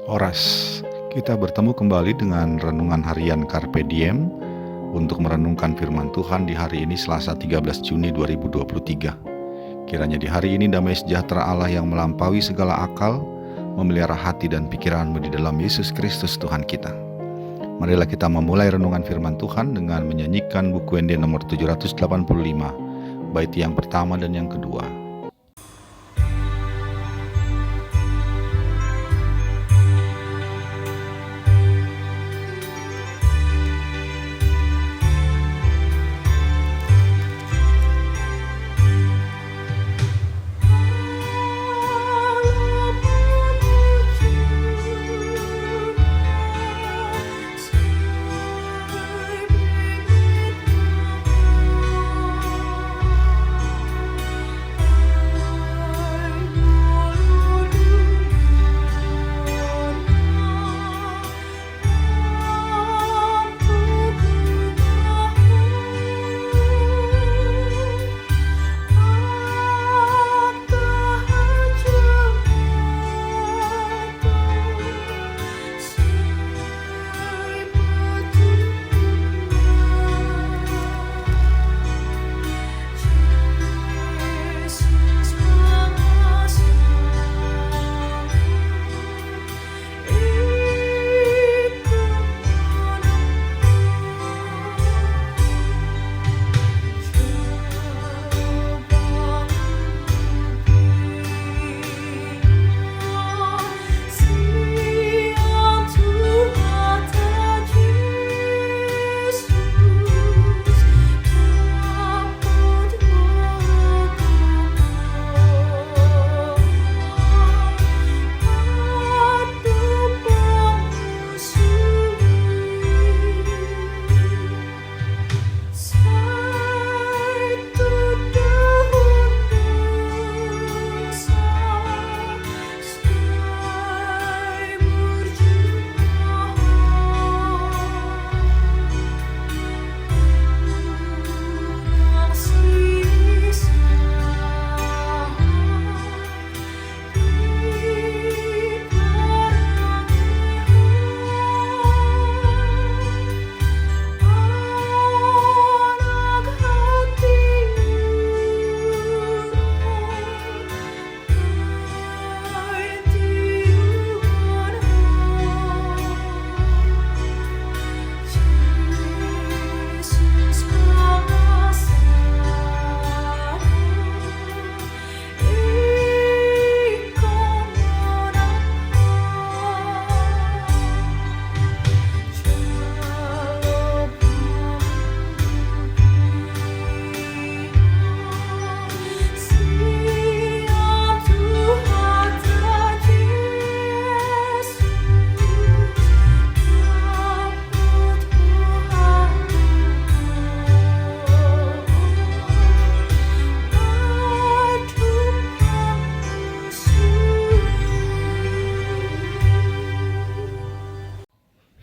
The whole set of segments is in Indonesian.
Oras, kita bertemu kembali dengan renungan harian Carpe Diem untuk merenungkan firman Tuhan di hari ini Selasa 13 Juni 2023. Kiranya di hari ini damai sejahtera Allah yang melampaui segala akal memelihara hati dan pikiranmu di dalam Yesus Kristus Tuhan kita. Marilah kita memulai renungan firman Tuhan dengan menyanyikan buku ND nomor 785, bait yang pertama dan yang kedua.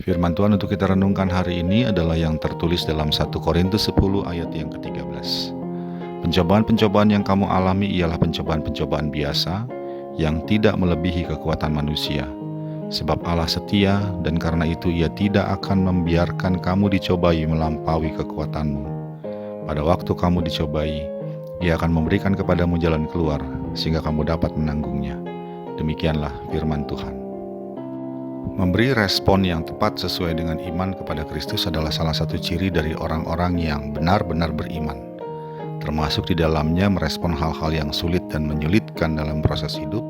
Firman Tuhan untuk kita renungkan hari ini adalah yang tertulis dalam 1 Korintus 10 ayat yang ke-13. Pencobaan-pencobaan yang kamu alami ialah pencobaan-pencobaan biasa yang tidak melebihi kekuatan manusia. Sebab Allah setia dan karena itu Ia tidak akan membiarkan kamu dicobai melampaui kekuatanmu. Pada waktu kamu dicobai, Ia akan memberikan kepadamu jalan keluar sehingga kamu dapat menanggungnya. Demikianlah firman Tuhan. Memberi respon yang tepat sesuai dengan iman kepada Kristus adalah salah satu ciri dari orang-orang yang benar-benar beriman, termasuk di dalamnya merespon hal-hal yang sulit dan menyulitkan dalam proses hidup,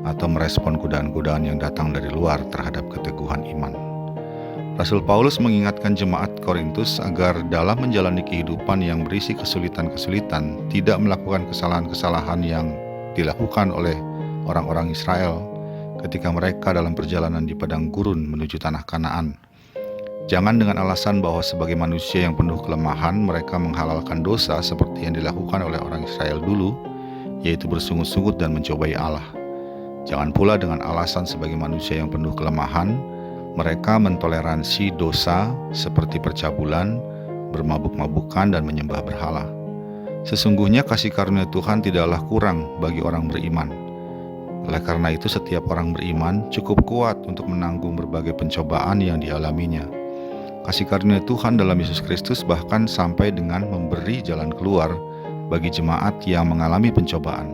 atau merespon godaan-godaan yang datang dari luar terhadap keteguhan iman. Rasul Paulus mengingatkan jemaat Korintus agar dalam menjalani kehidupan yang berisi kesulitan-kesulitan tidak melakukan kesalahan-kesalahan yang dilakukan oleh orang-orang Israel ketika mereka dalam perjalanan di padang gurun menuju tanah Kanaan. Jangan dengan alasan bahwa sebagai manusia yang penuh kelemahan mereka menghalalkan dosa seperti yang dilakukan oleh orang Israel dulu, yaitu bersungut-sungut dan mencobai Allah. Jangan pula dengan alasan sebagai manusia yang penuh kelemahan mereka mentoleransi dosa seperti percabulan, bermabuk-mabukan dan menyembah berhala. Sesungguhnya kasih karunia Tuhan tidaklah kurang bagi orang beriman. Oleh karena itu, setiap orang beriman cukup kuat untuk menanggung berbagai pencobaan yang dialaminya. Kasih karunia Tuhan dalam Yesus Kristus bahkan sampai dengan memberi jalan keluar bagi jemaat yang mengalami pencobaan,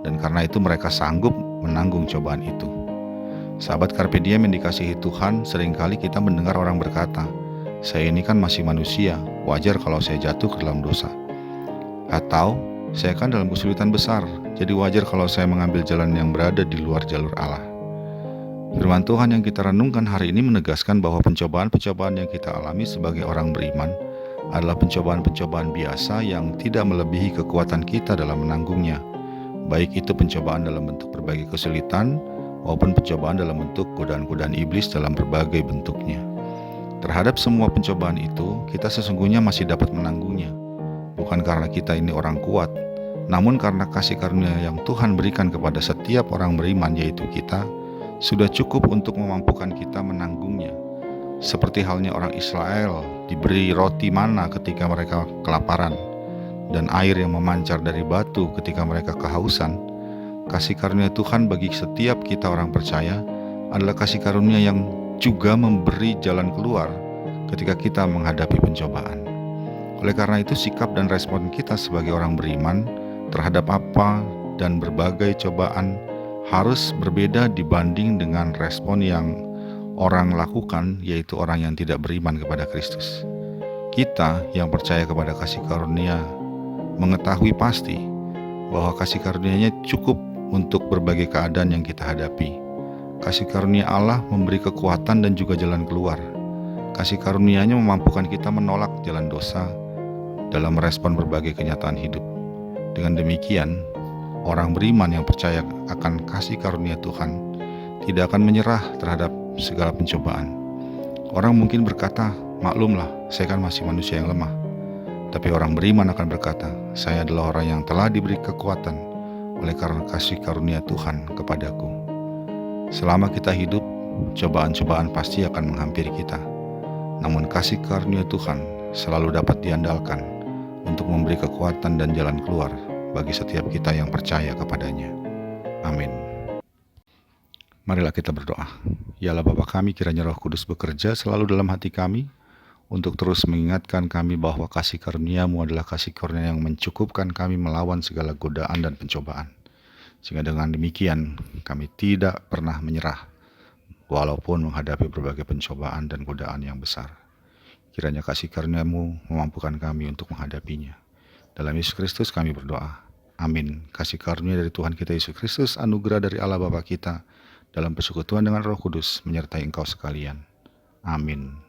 dan karena itu mereka sanggup menanggung cobaan itu. Sahabat Carpe Diem yang dikasihi Tuhan, seringkali kita mendengar orang berkata, "Saya ini kan masih manusia, wajar kalau saya jatuh ke dalam dosa." Atau, "Saya kan dalam kesulitan besar, jadi wajar kalau saya mengambil jalan yang berada di luar jalur Allah." Firman Tuhan yang kita renungkan hari ini menegaskan bahwa pencobaan-pencobaan yang kita alami sebagai orang beriman adalah pencobaan-pencobaan biasa yang tidak melebihi kekuatan kita dalam menanggungnya. Baik itu pencobaan dalam bentuk berbagai kesulitan maupun pencobaan dalam bentuk godaan-godaan iblis dalam berbagai bentuknya. Terhadap semua pencobaan itu, kita sesungguhnya masih dapat menanggungnya. Bukan karena kita ini orang kuat, namun karena kasih karunia yang Tuhan berikan kepada setiap orang beriman, yaitu kita, sudah cukup untuk memampukan kita menanggungnya. Seperti halnya orang Israel diberi roti mana ketika mereka kelaparan, dan air yang memancar dari batu ketika mereka kehausan. Kasih karunia Tuhan bagi setiap kita orang percaya adalah kasih karunia yang juga memberi jalan keluar ketika kita menghadapi pencobaan. Oleh karena itu, sikap dan respon kita sebagai orang beriman terhadap apa dan berbagai cobaan harus berbeda dibanding dengan respon yang orang lakukan, yaitu orang yang tidak beriman kepada Kristus. Kita yang percaya kepada kasih karunia mengetahui pasti bahwa kasih karunia-Nya cukup untuk berbagai keadaan yang kita hadapi. Kasih karunia Allah memberi kekuatan dan juga jalan keluar. Kasih karunia-Nya memampukan kita menolak jalan dosa dalam merespon berbagai kenyataan hidup. Dengan demikian, orang beriman yang percaya akan kasih karunia Tuhan tidak akan menyerah terhadap segala pencobaan. Orang mungkin berkata, "Maklumlah, saya kan masih manusia yang lemah." Tapi orang beriman akan berkata, "Saya adalah orang yang telah diberi kekuatan oleh karena kasih karunia Tuhan kepadaku." Selama kita hidup, cobaan-cobaan pasti akan menghampiri kita. Namun kasih karunia Tuhan selalu dapat diandalkan untuk memberi kekuatan dan jalan keluar bagi setiap kita yang percaya kepadanya. Amin. Marilah kita berdoa. Ya Allah Bapa kami, kiranya Roh Kudus bekerja selalu dalam hati kami untuk terus mengingatkan kami bahwa kasih karunia-Mu adalah kasih karunia yang mencukupkan kami melawan segala godaan dan pencobaan. Sehingga dengan demikian kami tidak pernah menyerah walaupun menghadapi berbagai pencobaan dan godaan yang besar. Kiranya kasih karunia-Mu memampukan kami untuk menghadapinya. Dalam Yesus Kristus kami berdoa. Amin. Kasih karunia dari Tuhan kita Yesus Kristus, anugerah dari Allah Bapa kita, dalam persekutuan dengan Roh Kudus menyertai engkau sekalian. Amin.